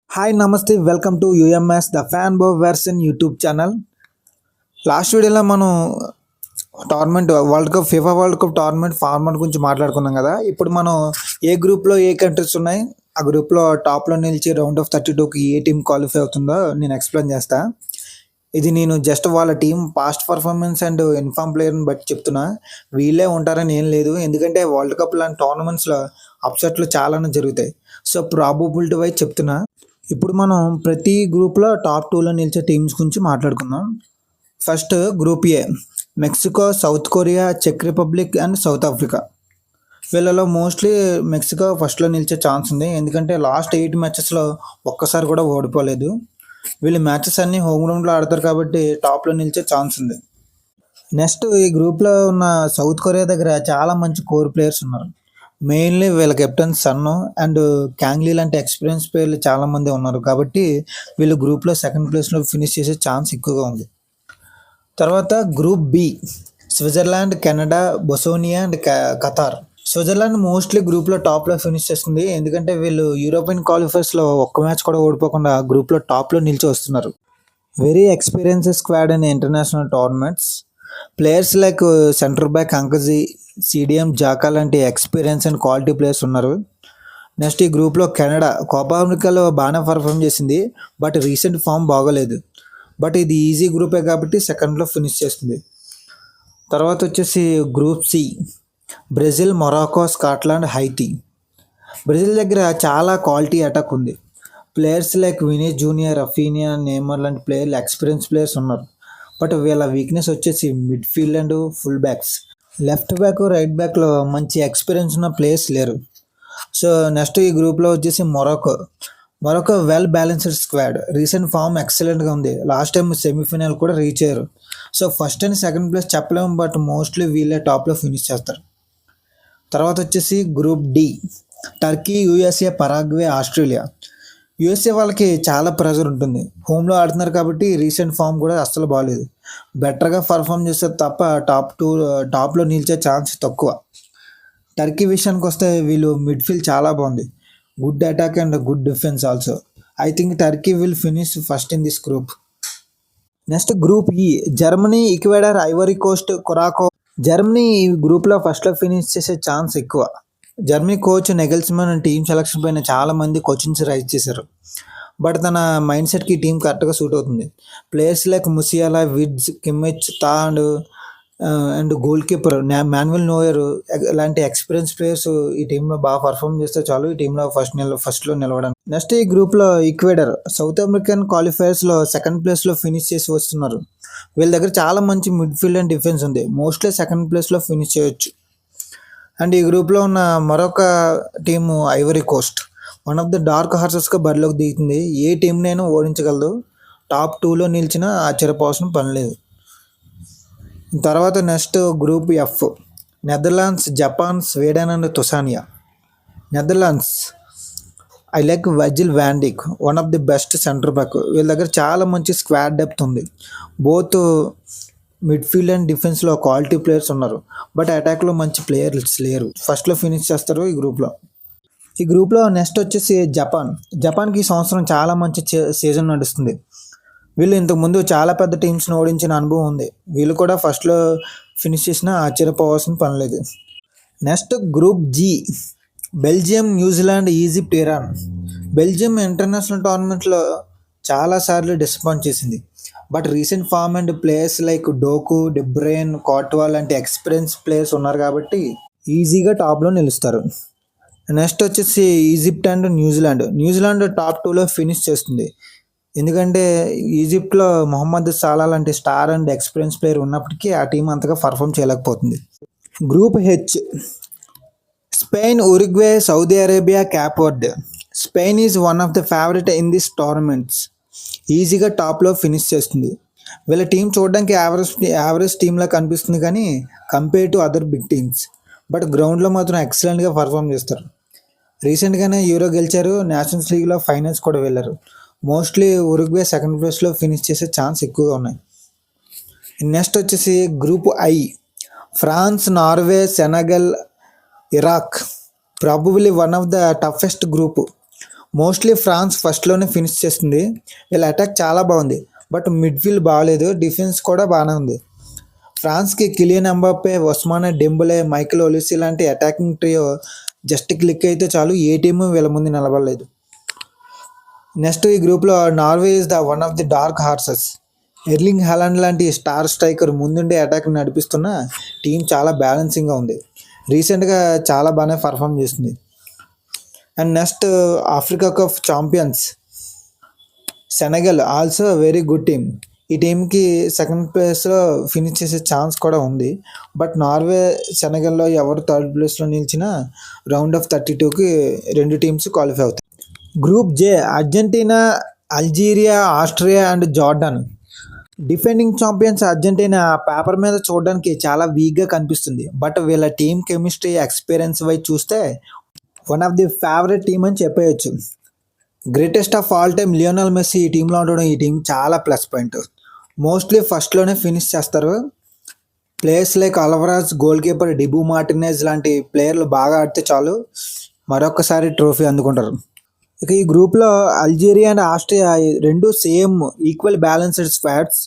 Hi నమస్తే welcome to UMS the fan బో version YouTube channel. Last వీడియోలో మనం tournament world cup world cup tournament format గురించి మాట్లాడుకున్నాం కదా. ఇప్పుడు మనం ఏ గ్రూప్లో ఏ కంట్రీస్ ఉన్నాయి, ఆ గ్రూప్లో టాప్లో నిలిచి రౌండ్ ఆఫ్ 32కి ఏ టీం క్వాలిఫై అవుతుందో నేను ఎక్స్ప్లెయిన్ చేస్తా. ఇది నేను జస్ట్ వాళ్ళ team past performance and in form ప్లేయర్ని బట్టి చెప్తున్నా. వీళ్ళే ఉంటారని ఏం లేదు, ఎందుకంటే వరల్డ్ కప్ లాంటి టోర్నమెంట్స్లో అప్సెట్లు చాలానే జరుగుతాయి. సో ప్రాబబిలిటీ వైజ్ చెప్తున్నా. ఇప్పుడు మనం ప్రతి గ్రూప్లో టాప్ 2లో నిలిచే టీమ్స్ గురించి మాట్లాడుకుందాం. First group A, Mexico, South Korea, చెక్ రిపబ్లిక్ అండ్ సౌత్ ఆఫ్రికా. వీళ్ళలో మోస్ట్లీ మెక్సికో ఫస్ట్లో నిలిచే ఛాన్స్ ఉంది, ఎందుకంటే లాస్ట్ 8 మ్యాచెస్లో ఒక్కసారి కూడా ఓడిపోలేదు. వీళ్ళు మ్యాచెస్ అన్నీ హోమ్ గ్రౌండ్లో ఆడతారు కాబట్టి టాప్లో నిలిచే ఛాన్స్ ఉంది. నెక్స్ట్ ఈ గ్రూప్లో ఉన్న సౌత్ కొరియా దగ్గర చాలా మంచి కోర్ ప్లేయర్స్ ఉన్నారు. మెయిన్లీ వీళ్ళ కెప్టెన్ సన్ను అండ్ క్యాంగ్లీ లాంటి ఎక్స్పీరియన్స్ ప్లేయర్లు చాలామంది ఉన్నారు కాబట్టి వీళ్ళు గ్రూప్లో సెకండ్ ప్లేస్లో ఫినిష్ చేసే ఛాన్స్ ఎక్కువగా ఉంది. తర్వాత group B, Switzerland, Canada, Bosnia and Qatar. Switzerland mostly గ్రూప్లో టాప్లో ఫినిష్ చేస్తుంది, ఎందుకంటే వీళ్ళు యూరోపియన్ క్వాలిఫైర్స్లో ఒక్క మ్యాచ్ కూడా ఓడిపోకుండా గ్రూప్లో టాప్లో నిలిచి వస్తున్నారు. Very experienced squad in international tournaments. Players like centre back అంకజీ, సిడిఎం జాకా లాంటి ఎక్స్పీరియన్స్ అండ్ క్వాలిటీ ప్లేయర్స్ ఉన్నారు. నెక్స్ట్ ఈ గ్రూప్లో కెనడా కోపా అమెరికాలో బాగానే పర్ఫామ్ చేసింది, బట్ రీసెంట్ ఫామ్ బాగోలేదు. బట్ ఇది ఈజీ గ్రూపే కాబట్టి సెకండ్లో ఫినిష్ చేస్తుంది. తర్వాత వచ్చేసి group C, Brazil, Morocco, Scotland, Haiti. Brazil దగ్గర చాలా క్వాలిటీ అటాక్ ఉంది. Players like Vini junior, Raphinha, Neymar లాంటి ప్లేయర్లు ఎక్స్పీరియన్స్ ప్లేయర్స్ ఉన్నారు. బట్ వీళ్ళ వీక్నెస్ వచ్చేసి midfield and full backs. Left back, right బ్యాక్లో మంచి ఎక్స్పీరియన్స్ ఉన్న ప్లేయర్స్ లేరు. సో నెక్స్ట్ ఈ గ్రూప్లో వచ్చేసి Morocco well balanced squad. Recent form ఎక్సలెంట్గా ఉంది, లాస్ట్ టైం సెమీఫైనల్ కూడా రీచ్ అయ్యారు. So first and second place చెప్పలేము, బట్ మోస్ట్లీ వీళ్ళే టాప్లో ఫినిష్ చేస్తారు. తర్వాత వచ్చేసి group D, Turkey, USA, Paraguay, Australia. USA వాళ్ళకి చాలా ప్రెజర్ ఉంటుంది, హోమ్లో ఆడుతున్నారు కాబట్టి రీసెంట్ ఫామ్ కూడా అస్సలు బాగాలేదు. బెటర్గా పర్ఫామ్ చేస్తే తప్ప టాప్లో నిలిచే ఛాన్స్ తక్కువ. టర్కీ విషయానికి వస్తే వీళ్ళు మిడ్ఫీల్డ్ చాలా బాగుంది, good attack and good defence also. I think Turkey will finish first in this group. Next group E, Germany, Ecuador, Ivory Coast, Curacao. Germany ఈ గ్రూప్లో ఫస్ట్లో ఫినిష్ చేసే ఛాన్స్ ఎక్కువ. Germany coach Nagelsmann team selection పైన చాలామంది questions raise చేశారు, but తన mind సెట్కి టీం కరెక్ట్గా సూట్ అవుతుంది. Players like Musiala, Wirtz, Kimmich, తా and goal keeper Manuel Neuer లాంటి ఎక్స్పీరియన్స్ ప్లేయర్స్ ఈ టీంలో బాగా పర్ఫామ్ చేస్తే చాలు ఈ టీంలో ఫస్ట్లో నిలవడానికి. నెక్స్ట్ ఈ గ్రూప్లో ఈక్వెడార్ సౌత్ అమెరికన్ క్వాలిఫైర్స్లో సెకండ్ ప్లేస్లో ఫినిష్ చేసి వస్తున్నారు. వీళ్ళ దగ్గర చాలా మంచి మిడ్ఫీల్డ్ అండ్ డిఫెన్స్ ఉంది, మోస్ట్లీ సెకండ్ ప్లేస్లో ఫినిష్ చేయొచ్చు. అండ్ ఈ గ్రూప్లో ఉన్న మరొక team Ivory Coast, one of the dark హార్సెస్గా బరిలోకి దిగుతుంది. ఏ టీంనైనా ఓడించగలదు, టాప్ 2లో నిలిచినా ఆశ్చర్యపోవాల్సిన పని లేదు. తర్వాత next group F, Netherlands, Japan, Sweden and తుసానియా. Netherlands I like Virgil van Dijk, one of the best centre back. వీళ్ళ దగ్గర చాలా మంచి స్క్వాడ్ డెప్త్ ఉంది, బోత్ మిడ్ఫీల్డ్ అండ్ డిఫెన్స్లో క్వాలిటీ ప్లేయర్స్ ఉన్నారు, బట్ అటాక్లో మంచి ప్లేయర్స్ లేరు. ఫస్ట్లో ఫినిష్ చేస్తారు ఈ గ్రూప్లో. నెక్స్ట్ వచ్చేసి జపాన్కి ఈ సంవత్సరం చాలా మంచి సీజన్ నడుస్తుంది. వీళ్ళు ఇంతకుముందు చాలా పెద్ద టీమ్స్ని ఓడించిన అనుభవం ఉంది, వీళ్ళు కూడా ఫస్ట్లో ఫినిష్ చేసినా ఆశ్చర్యపోవాల్సిన పని లేదు. Next group G, Belgium, New Zealand, Egypt, Iran. Belgium international టోర్నమెంట్లో చాలాసార్లు డిసప్పాయింట్ చేసింది, but recent form and players like Doku, De Bruyne, Courtois లాంటి ఎక్స్పీరియన్స్ ప్లేయర్స్ ఉన్నారు కాబట్టి ఈజీగా టాప్లో నిలుస్తారు. నెక్స్ట్ వచ్చేసి ఈజిప్ట్ అండ్ న్యూజిలాండ్ టాప్ 2లో ఫినిష్ చేస్తుంది, ఎందుకంటే ఈజిప్ట్లో మొహమ్మద్ సాలా లాంటి స్టార్ అండ్ ఎక్స్పీరియన్స్ ప్లేయర్ ఉన్నప్పటికీ ఆ టీం అంతగా పర్ఫామ్ చేయలేకపోతుంది. Group H, Spain, Uruguay, Saudi Arabia, Cape Verde. Spain is one of the favourite in this tournaments, ఈజీగా టాప్లో ఫినిష్ చేస్తుంది. వీళ్ళ టీం చూడడానికి యావరేజ్ టీంలా కనిపిస్తుంది కానీ compare to other big teams, but గ్రౌండ్లో మాత్రం ఎక్సలెంట్గా పర్ఫామ్ చేస్తారు. రీసెంట్గానే యూరో గెలిచారు, నేషనల్స్ లీగ్లో ఫైనల్స్ కూడా వెళ్ళారు. మోస్ట్లీ ఉరుగ్వే సెకండ్ ప్లేస్లో ఫినిష్ చేసే ఛాన్స్ ఎక్కువగా ఉన్నాయి. నెక్స్ట్ వచ్చేసి group I, France, Norway, Senegal, Iraq. Probably one of the toughest group. Mostly France ఫస్ట్లోనే ఫినిష్ చేస్తుంది. వీళ్ళ అటాక్ చాలా బాగుంది, బట్ మిడ్ఫీల్డ్ బాగాలేదు, డిఫెన్స్ కూడా బాగానే ఉంది. ఫ్రాన్స్కి కిలియన్ ఎంబాపే, ఒస్మానే డెంబెలే, మైకెల్ ఒలిసి లాంటి అటాకింగ్ ట్రియో జస్ట్ క్లిక్ అయితే చాలు, ఏ టీము వీళ్ళ ముందు నిలబడలేదు. నెక్స్ట్ ఈ గ్రూప్లో Norway is the one of the dark horses. ఎర్లింగ్ Holland లాంటి స్టార్ స్ట్రైకర్ ముందుండే అటాక్ నడిపిస్తున్న టీం చాలా బ్యాలెన్సింగ్గా ఉంది. రీసెంట్గా చాలా బాగానే పర్ఫామ్ చేస్తుంది. And next Africa cup champions Senegal, also very good team. ఈ టీంకి సెకండ్ ప్లేస్లో ఫినిష్ చేసే ఛాన్స్ కూడా ఉంది. బట్ నార్వే, సెనగల్లో ఎవరు థర్డ్ ప్లేస్లో నిలిచినా రౌండ్ ఆఫ్ 32కి రెండు టీమ్స్ క్వాలిఫై అవుతాయి. Group J Argentina, Algeria, Austria and Jordan. Defending champions Argentina paper మీద చూడడానికి చాలా వీక్గా కనిపిస్తుంది. బట్ వీళ్ళ టీం కెమిస్ట్రీ, ఎక్స్పీరియన్స్ వైజ్ చూస్తే one of the favourite team అని చెప్పేయచ్చు. Greatest of all time Lionel Messi ఈ టీంలో ఉండడం ఈ టీం చాలా ప్లస్ పాయింట్. మోస్ట్లీ ఫస్ట్లోనే ఫినిష్ చేస్తారు. Players like Alvarez, goal keeper Dibu Martinez లాంటి ప్లేయర్లు బాగా ఆడితే చాలు, మరొకసారి ట్రోఫీ అందుకుంటారు. ఇక ఈ గ్రూప్లో అల్జీరియా అండ్ ఆస్ట్రియా రెండు same equal balanced squads.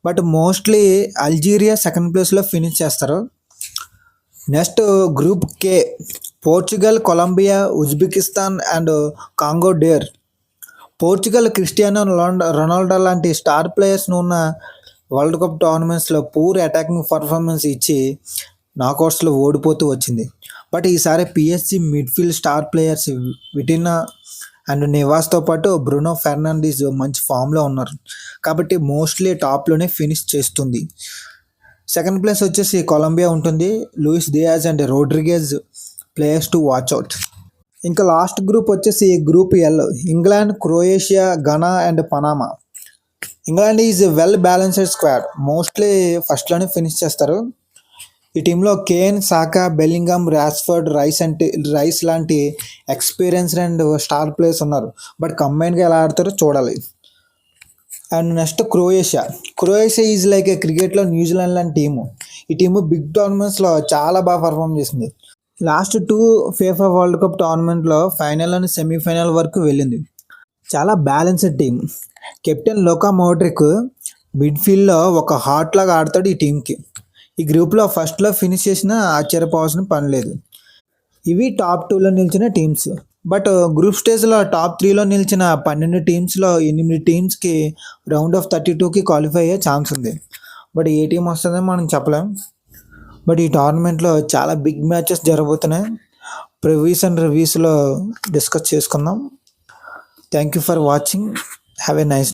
But mostly Algeria second ప్లేస్లో ఫినిష్ చేస్తారు. Next group K Portugal, Colombia, Uzbekistan and Congo డేర్. పోర్చుగల్ క్రిస్టియానో రొనాల్డో లాంటి స్టార్ ప్లేయర్స్ను ఉన్న వరల్డ్ కప్ టోర్నమెంట్స్లో పూర్ అటాకింగ్ పర్ఫార్మెన్స్ ఇచ్చి నాకౌట్స్లో ఓడిపోతూ వచ్చింది. బట్ ఈసారి PSG midfield star players Vitinha and నివాస్తో పాటు బ్రూనో ఫెర్నాండిస్ మంచి ఫామ్లో ఉన్నారు, కాబట్టి మోస్ట్లీ టాప్లోనే ఫినిష్ చేస్తుంది. సెకండ్ ప్లేస్ వచ్చేసి కొలంబియా ఉంటుంది. Louis Diaz and Rodriguez players to watch out. ఇంకా లాస్ట్ గ్రూప్ వచ్చేసి group L, England, Croatia, Ghana and Panama. England is well balanced squad, mostly ఫస్ట్లోనే ఫినిష్ చేస్తారు. ఈ టీంలో Kane, Saka, Bellingham, Rashford, Rice లాంటి experienced and star players ఉన్నారు. But కంబైన్గా ఎలా ఆడతారో చూడాలి. And next Croatia is like a క్రికెట్లో న్యూజిలాండ్ లాంటి టీము. ఈ టీము బిగ్ టోర్నమెంట్స్లో చాలా బాగా పర్ఫామ్ చేసింది. లాస్ట్ 2 ఫీఫా వరల్డ్ కప్ టోర్నమెంట్లో ఫైనల్ అండ్ సెమీఫైనల్ వరకు వెళ్ళింది. చాలా బ్యాలెన్స్డ్ టీం. కెప్టెన్ లూకా మోడ్రిక్ మిడ్ఫీల్డ్లో ఒక హార్ట్ లాగా ఆడతాడు ఈ టీంకి. ఈ గ్రూప్లో ఫస్ట్లో ఫినిష్ చేసినా ఆశ్చర్యపోవాల్సిన పని లేదు. ఇవి టాప్ 2లో నిలిచిన టీమ్స్. బట్ గ్రూప్ స్టేజ్లో టాప్ 3లో నిలిచిన 12 టీమ్స్లో 8 టీమ్స్కి రౌండ్ ఆఫ్ 32కి క్వాలిఫై అయ్యే ఛాన్స్ ఉంది. బట్ ఏ టీం వస్తుందో మనం చెప్పలేం. బట్ ఈ టోర్నమెంట్లో చాలా బిగ్ మ్యాచెస్ జరగబోతున్నాయి. ప్రివ్యూస్ అండ్ రివ్యూస్లో డిస్కస్ చేసుకుందాం. Thank you for watching. Have a nice